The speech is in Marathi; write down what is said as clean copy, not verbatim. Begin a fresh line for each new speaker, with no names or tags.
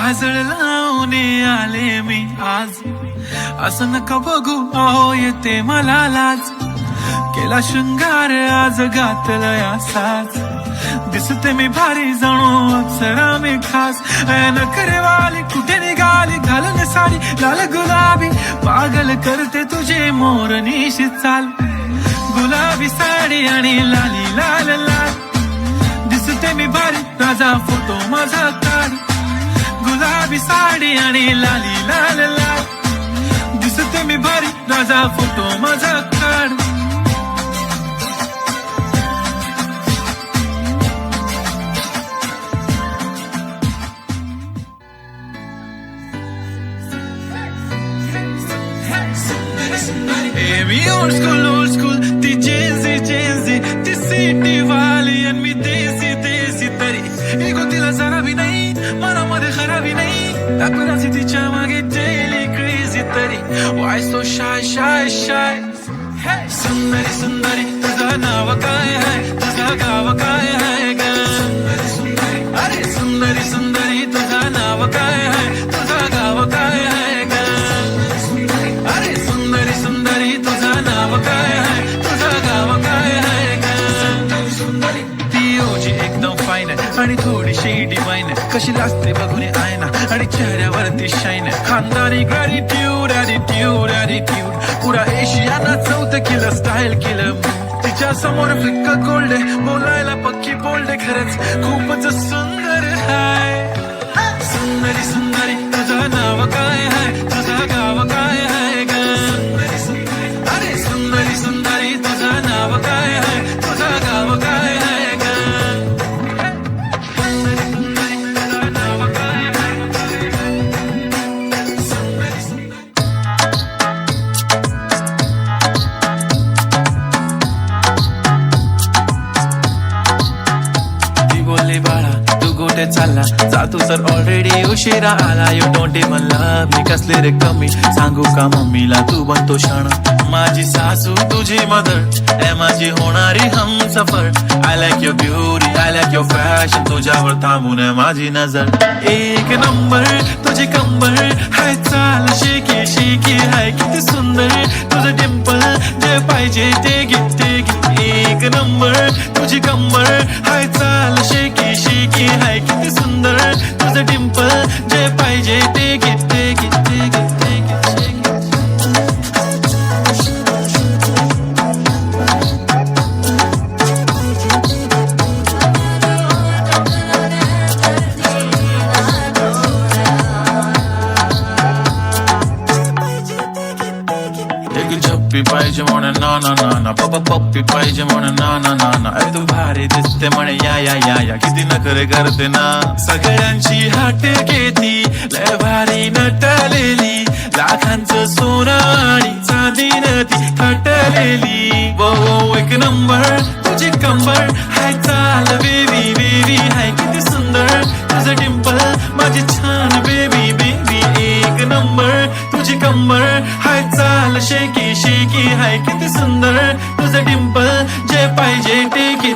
काजळ लावून आले मी आज, असं नका बघू अहो येते मला लाज. केला शृंगार आज घातलया साज, दिसते मी भारी जणू अप्सरा मी खास. नखरेवाली कुठे निघाली घालून साडी लाल गुलाबी, पागल करते तुझे मोरनीशी चाल. गुलाबी साडी आणि लाली लाल लाल, दिसते मी भारी राजा फोटो माझा काढ. गुलाबी साडी आणि लाली लाल लाल, दिसते मी भारी राजा फोटो माझा काढ. मी old school ती जेन्झी ती सिटी वाली आणि मी देसी तरी एगो तिला जरा भी नाही मनामध्ये खराबी नाही. टाकून तिच्या मागे डेली क्रेझी तरी why so shy. सुंदरी तुझं नाव काय आहे, तुझं गाव काय आहे ग. अरे सुंदरी तुझं नाव काय आहे, तुझं गाव काय आहे ग. अरे सुंदरी तुझं नाव काय आहे, तुझं गाव काय आहे ग. ती ओजी एकदम फाईन आणि थोडीशी डिवाईन, कशी लाजते बघून आयना आणि चेहऱ्यावरती शाईन. खानदारी ॲटिट्यूड पुरा एशियाना चौथं केलं स्टाईल केलं. तिच्या समोर फिक्क गोल्ड, बोलायला पक्की बोल्ड, खरंच खूपच सुंदर हाय. सुंदरी तुझं नाव काय आहे, तुझं गाव काय आहे ग. अरे सुंदरी तुझं नाव काय आहे, तुझं गाव काय आहे ग. तुझं नाव काय आहे. ती बोलली बाळा तू कुठे चालला, जातो तर ऑलरेडी उशिरा आला. यू डोंट इवन लव्ह मी, कसले रे कमी सांगू का मम्मीला तू बनतो क्षण. माझी सासू तुझी मदर ए माझी होणारी Humsafar. I like your beauty, I like your fashion, तुझ्यावर थांबून माझी नजर. एक नंबर तुझी कंबर हाय, चाल शेकी हाय किती सुंदर तुझं डिंपल, जे पाहिजे ते घे. एक नंबर तुझी कंबर हाय, चाल शेकी हाय किती सुंदर तुझं डिंपल, जे पाहिजे ते घे. झप्पी पाहिजे म्हणे ना पप्पी पाहिजे म्हणे ना. तू भारी दिसते म्हणे या किती नखरे करते ना. सगळ्यांची हाट घेती लय भारी नटलेली, लाखांचं सोनं आणि चांदीनं ती हटलेली. वो एक नंबर तुझी कंबर हाय, चाल बेबी हाय किती सुंदर तुझं डिंपल, माझी छान बेबी. एक नंबर तुझी कंबर हाय, चाल शेकी हाय किती सुंदर तुझं डिंपल, जे पाहिजे ते घे.